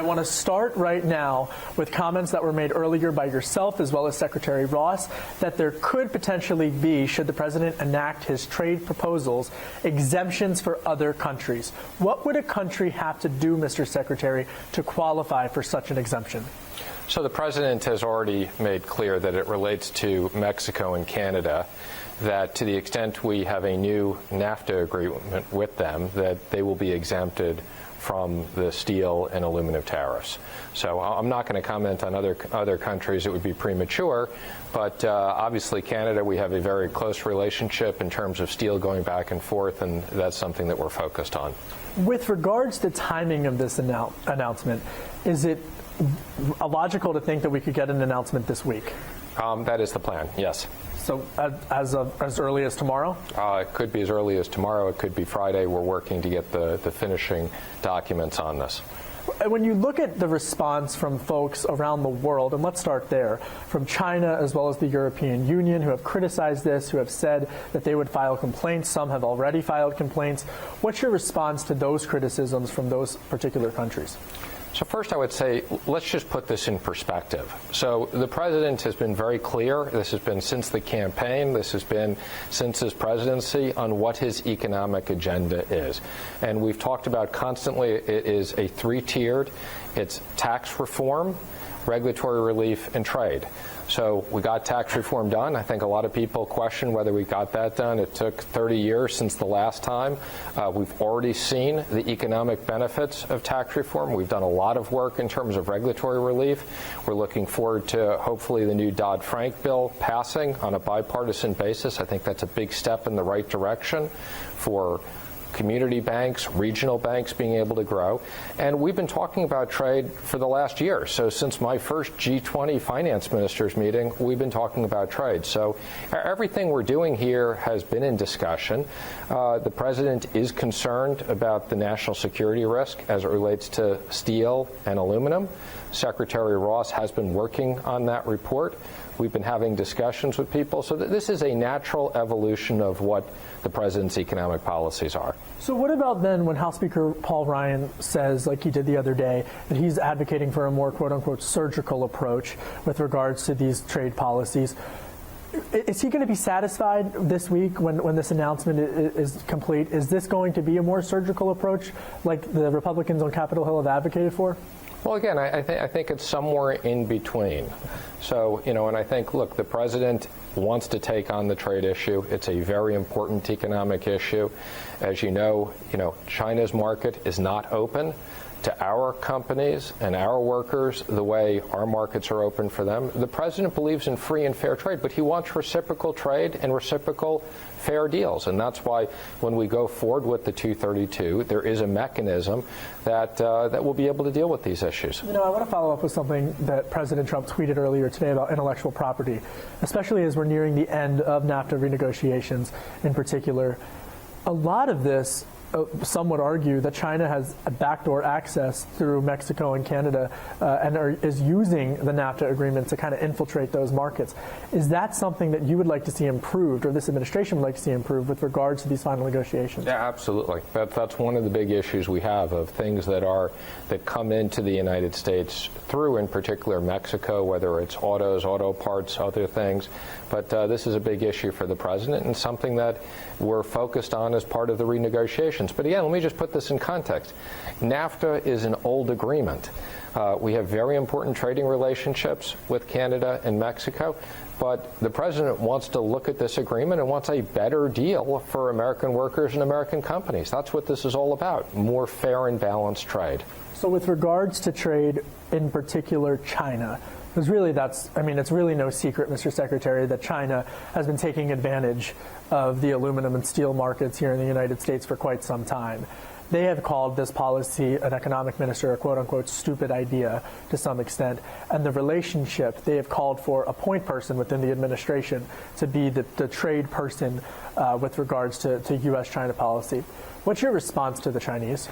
want to start right now with comments that were made earlier by yourself as well as Secretary Ross that there could potentially be, should the president enact his trade proposals, exemptions for other countries. What would a country have to do, Mr. Secretary, to qualify for such an exemption? So the president has already made clear that it relates to Mexico and Canada, that to the extent we have a new NAFTA agreement with them, that they will be exempted from the steel and aluminum tariffs. So I'm not going to comment on other countries. It would be premature. But obviously, Canada, we have a very close relationship in terms of steel going back and forth, and that's something that we're focused on. With regards to timing of this announcement, is it logical to think that we could get an announcement this week? That is the plan, yes. So as early as tomorrow? It could be as early as tomorrow. It could be Friday. We're working to get the finishing documents on this. When you look at the response from folks around the world, and let's start there, from China as well as the European Union, who have criticized this, who have said that they would file complaints, some have already filed complaints. What's your response to those criticisms from those particular countries? So first I would say, let's just put this in perspective. So the president has been very clear. This has been since the campaign. This has been since his presidency on what his economic agenda is. And we've talked about constantly it is a three-tiered. It's tax reform, regulatory relief, and trade. So we got tax reform done. I think a lot of people question whether we got that done. It took 30 years since the last time. We've already seen the economic benefits of tax reform. We've done a lot of work in terms of regulatory relief. We're looking forward to hopefully the new DoddFrank bill passing on a bipartisan basis. I think that's a big step in the right direction for community banks, regional banks being able to grow. And we've been talking about trade for the last year. So since my first G20 finance ministers meeting, we've been talking about trade. So everything we're doing here has been in discussion. The president is concerned about the national security risk as it relates to steel and aluminum. Secretary Ross has been working on that report. We've been having discussions with people. So this is a natural evolution of what the president's economic policies are. So what about then when House Speaker Paul Ryan says, like he did the other day, that he's advocating for a more quote-unquote surgical approach with regards to these trade policies? Is he going to be satisfied this week when this announcement is complete? Is this going to be a more surgical approach like the Republicans on Capitol Hill have advocated for? Well, again, I think it's somewhere in between. So, and I think, look, the president wants to take on the trade issue. It's a very important economic issue. As you know, China's market is not open to our companies and our workers the way our markets are open for them. The president believes in free and fair trade, but he wants reciprocal trade and reciprocal fair deals. And that's why when we go forward with the 232, there is a mechanism that will be able to deal with these issues. I want to follow up with something that President Trump tweeted earlier today about intellectual property, especially as we're nearing the end of NAFTA renegotiations in particular. A lot of this, some would argue that China has a backdoor access through Mexico and Canada and is using the NAFTA agreement to kind of infiltrate those markets. Is that something that you would like to see improved, or this administration would like to see improved with regards to these final negotiations? Yeah, absolutely. That's one of the big issues we have of things that come into the United States through, in particular, Mexico, whether it's autos, auto parts, other things. But this is a big issue for the president and something that we're focused on as part of the renegotiation. But again, let me just put this in context. NAFTA is an old agreement. We have very important trading relationships with Canada and Mexico, but the president wants to look at this agreement and wants a better deal for American workers and American companies. That's what this is all about, more fair and balanced trade. So with regards to trade, in particular China, because really it's really no secret, Mr. Secretary, that China has been taking advantage of the aluminum and steel markets here in the United States for quite some time. They have called this policy, an economic minister, a quote-unquote stupid idea to some extent. And the relationship, they have called for a point person within the administration to be the trade person with regards to U.S.-China policy. What's your response to the Chinese?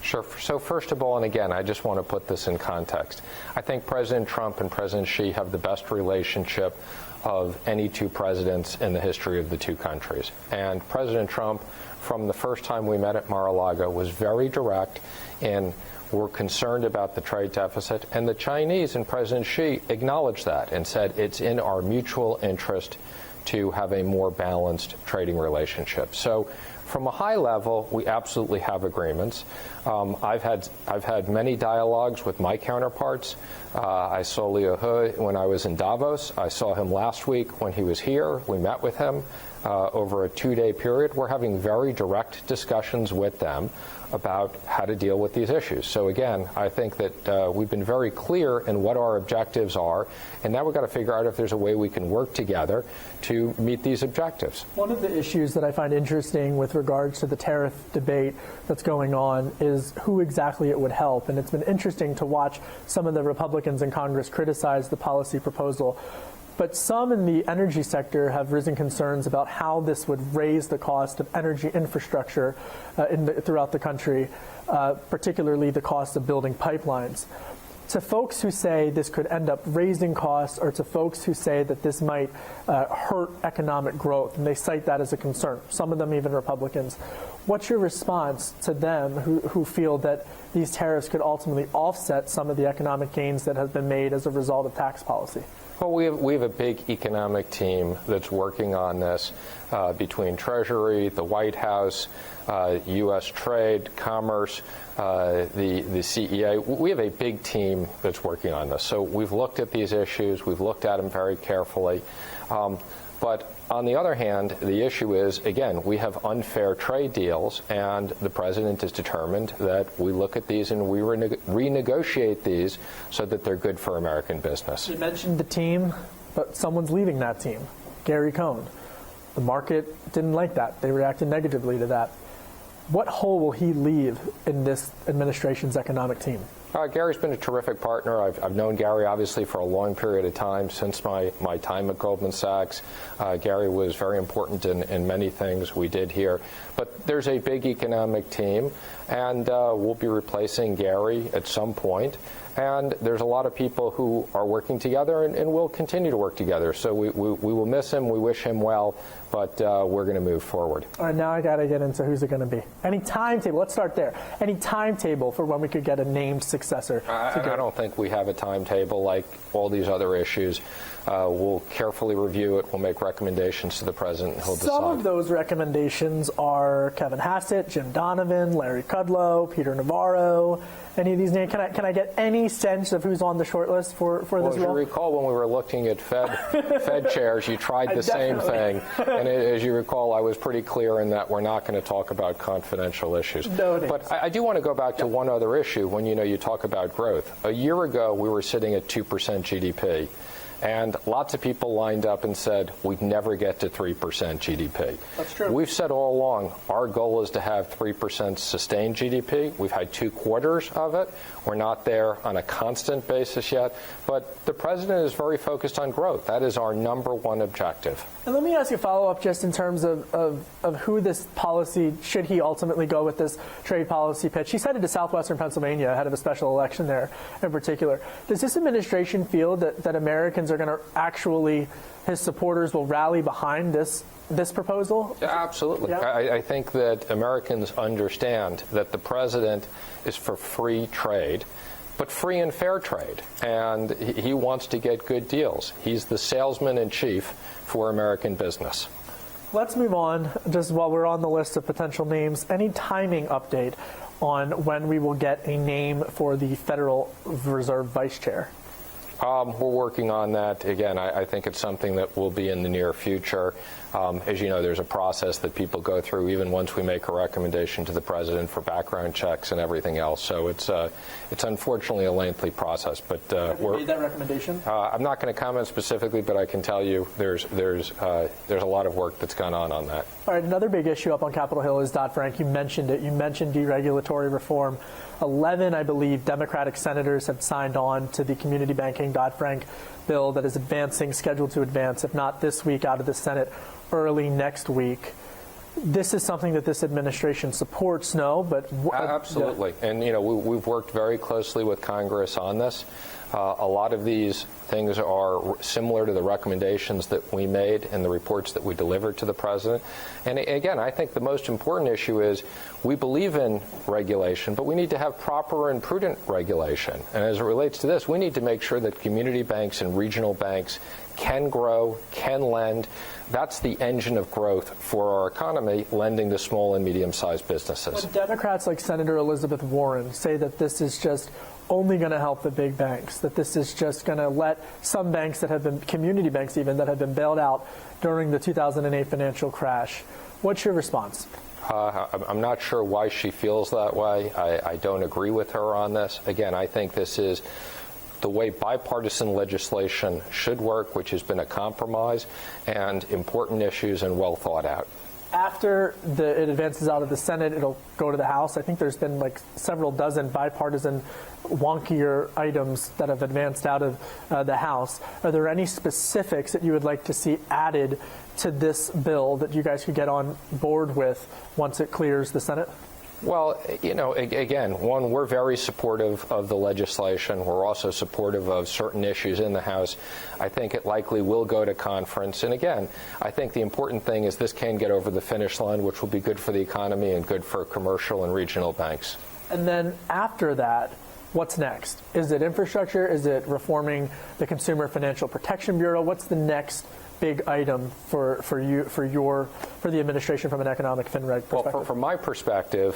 Sure. So first of all, and again, I just want to put this in context. I think President Trump and President Xi have the best relationship of any two presidents in the history of the two countries. And President Trump, from the first time we met at Mar-a-Lago, was very direct in We're concerned about the trade deficit. And the Chinese and President Xi acknowledged that and said it's in our mutual interest to have a more balanced trading relationship. So from a high level, we absolutely have agreements. I've had many dialogues with my counterparts. I saw Liu He when I was in Davos. I saw him last week when he was here. We met with him over a 2-day period. We're having very direct discussions with them about how to deal with these issues. So again, I think that we've been very clear in what our objectives are, and now we've got to figure out if there's a way we can work together to meet these objectives. One of the issues that I find interesting with regards to the tariff debate that's going on is who exactly it would help. And it's been interesting to watch some of the Republicans in Congress criticize the policy proposal. But some in the energy sector have risen concerns about how this would raise the cost of energy infrastructure throughout the country, particularly the cost of building pipelines. To folks who say this could end up raising costs, or to folks who say that this might hurt economic growth, and they cite that as a concern, some of them even Republicans, what's your response to them who feel that these tariffs could ultimately offset some of the economic gains that have been made as a result of tax policy? Well, we have a big economic team that's working on this between Treasury, the White House, U.S. Trade, Commerce, the CEA. We have a big team that's working on this. So we've looked at these issues. We've looked at them very carefully. But on the other hand, the issue is, again, we have unfair trade deals, and the president is determined that we look at these and we renegotiate these so that they're good for American business. You mentioned the team, but someone's leaving that team, Gary Cohen. The market didn't like that. They reacted negatively to that. What hole will he leave in this administration's economic team? Gary's been a terrific partner. I've known Gary, obviously, for a long period of time, since my time at Goldman Sachs. Gary was very important in many things we did here. But there's a big economic team, and we'll be replacing Gary at some point. And there's a lot of people who are working together and will continue to work together. So we will miss him. We wish him well, but we're going to move forward. All right, now I got to get into who's it going to be. Any timetable? Let's start there. Any timetable for when we could get a named successor? I don't think we have a timetable like all these other issues. We'll carefully review it. We'll make recommendations to the president, and he'll decide. Some of those recommendations are Kevin Hassett, Jim Donovan, Larry Kudlow, Peter Navarro. Any of these names? Can I get any sense of who's on the short list for this role? As you recall, when we were looking at Fed chairs, you tried the same thing. And as you recall, I was pretty clear in that we're not going to talk about confidential issues. But I do want to go back to one other issue when you talk about growth. A year ago, we were sitting at 2% GDP. And lots of people lined up and said, we'd never get to 3% GDP. That's true. We've said all along, our goal is to have 3% sustained GDP. We've had 2 quarters of it. We're not there on a constant basis yet. But the president is very focused on growth. That is our #1 objective. And let me ask you a follow-up just in terms of who this policy, should he ultimately go with this trade policy pitch. He's headed to southwestern Pennsylvania ahead of a special election there in particular. Does this administration feel that Americans are going to actually, his supporters will rally behind this proposal? Absolutely. Yeah. I think that Americans understand that the president is for free trade, but free and fair trade. And he wants to get good deals. He's the salesman in chief for American business. Let's move on, just while we're on the list of potential names. Any timing update on when we will get a name for the Federal Reserve Vice Chair? We're working on that. Again, I think it's something that will be in the near future. As you know, there's a process that people go through even once we make a recommendation to the president for background checks and everything else. So it's unfortunately a lengthy process. But Have you made that recommendation? I'm not going to comment specifically, but I can tell you there's a lot of work that's gone on that. All right, another big issue up on Capitol Hill is DoddFrank. You mentioned it. You mentioned deregulatory reform. 11, I believe, Democratic senators have signed on to the community banking DoddFrank bill that is scheduled to advance, if not this week, out of the Senate early next week. this is something that this administration supports, no? But absolutely. And, we've worked very closely with Congress on this. A lot of these things are similar to the recommendations that we made in the reports that we delivered to the president. And again, I think the most important issue is we believe in regulation, but we need to have proper and prudent regulation. And as it relates to this, we need to make sure that community banks and regional banks can grow, can lend. That's the engine of growth for our economy, lending to small and medium-sized businesses. When Democrats like Senator Elizabeth Warren say that this is just only going to help the big banks, that this is just going to let some banks that have been, community banks even, that have been bailed out during the 2008 financial crash, what's your response? I'm not sure why she feels that way. I don't agree with her on this. Again, I think this is the way bipartisan legislation should work, which has been a compromise, and important issues and well thought out. After it advances out of the Senate, it'll go to the House. I think there's been like several dozen bipartisan wonkier items that have advanced out of the House. Are there any specifics that you would like to see added to this bill that you guys could get on board with once it clears the Senate? Well, again, one, we're very supportive of the legislation. We're also supportive of certain issues in the House. I think it likely will go to conference. And again, I think the important thing is this can get over the finish line, which will be good for the economy and good for commercial and regional banks. And then after that, what's next? Is it infrastructure? Is it reforming the Consumer Financial Protection Bureau? What's the next big item for the administration from an economic FinReg perspective? Well, from my perspective,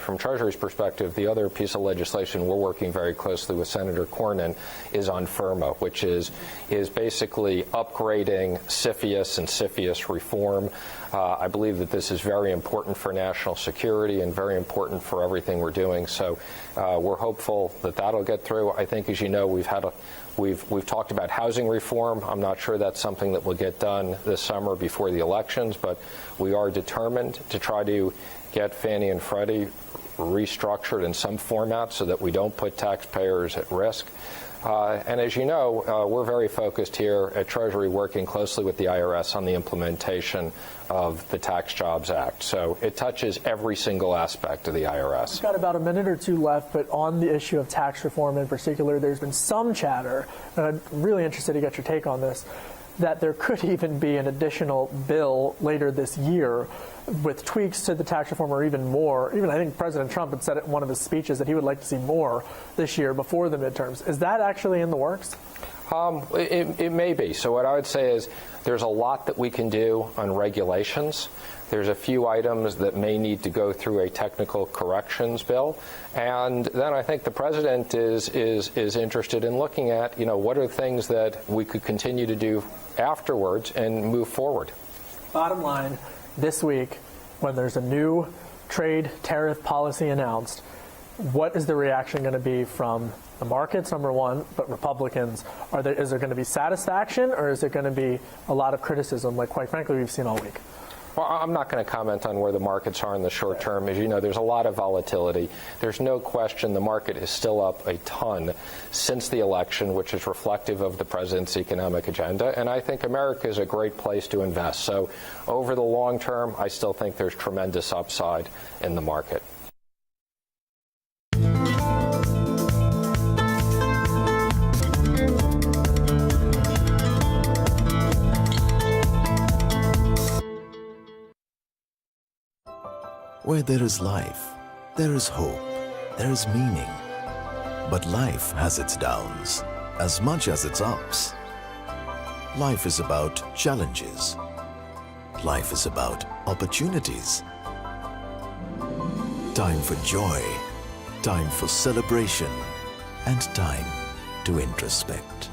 from Treasury's perspective, the other piece of legislation we're working very closely with Senator Cohen is on FIRMA, which is basically upgrading CFIUS and CFIUS reform. I believe that this is very important for national security and very important for everything we're doing. So we're hopeful that that'll get through. I think, as you know, we've talked about housing reform. I'm not sure that's something that will get done this summer before the elections, but we are determined to try to get Fannie and Freddie restructured in some format so that we don't put taxpayers at risk. And as you know, we're very focused here at Treasury working closely with the IRS on the implementation of the Tax Jobs Act. So it touches every single aspect of the IRS. We've got about a minute or two left, but on the issue of tax reform in particular, there's been some chatter, and I'm really interested to get your take on this, that there could even be an additional bill later this year with tweaks to the tax reform or even more. Even I think President Trump had said it in one of his speeches that he would like to see more this year before the midterms. Is that actually in the works? It may be. So what I would say is there's a lot that we can do on regulations. There's a few items that may need to go through a technical corrections bill. And then I think the president is interested in looking at, what are things that we could continue to do afterwards and move forward. Bottom line, this week, when there's a new trade tariff policy announced, what is the reaction going to be from the markets, number one, but Republicans? Is there going to be satisfaction, or is it going to be a lot of criticism, like, quite frankly, we've seen all week? Well, I'm not going to comment on where the markets are in the short term. As you know, there's a lot of volatility. There's no question the market is still up a ton since the election, which is reflective of the president's economic agenda. And I think America is a great place to invest. So over the long term, I still think there's tremendous upside in the market. Where there is life, there is hope, there is meaning. But life has its downs as much as its ups. Life is about challenges. Life is about opportunities. Time for joy, time for celebration, and time to introspect.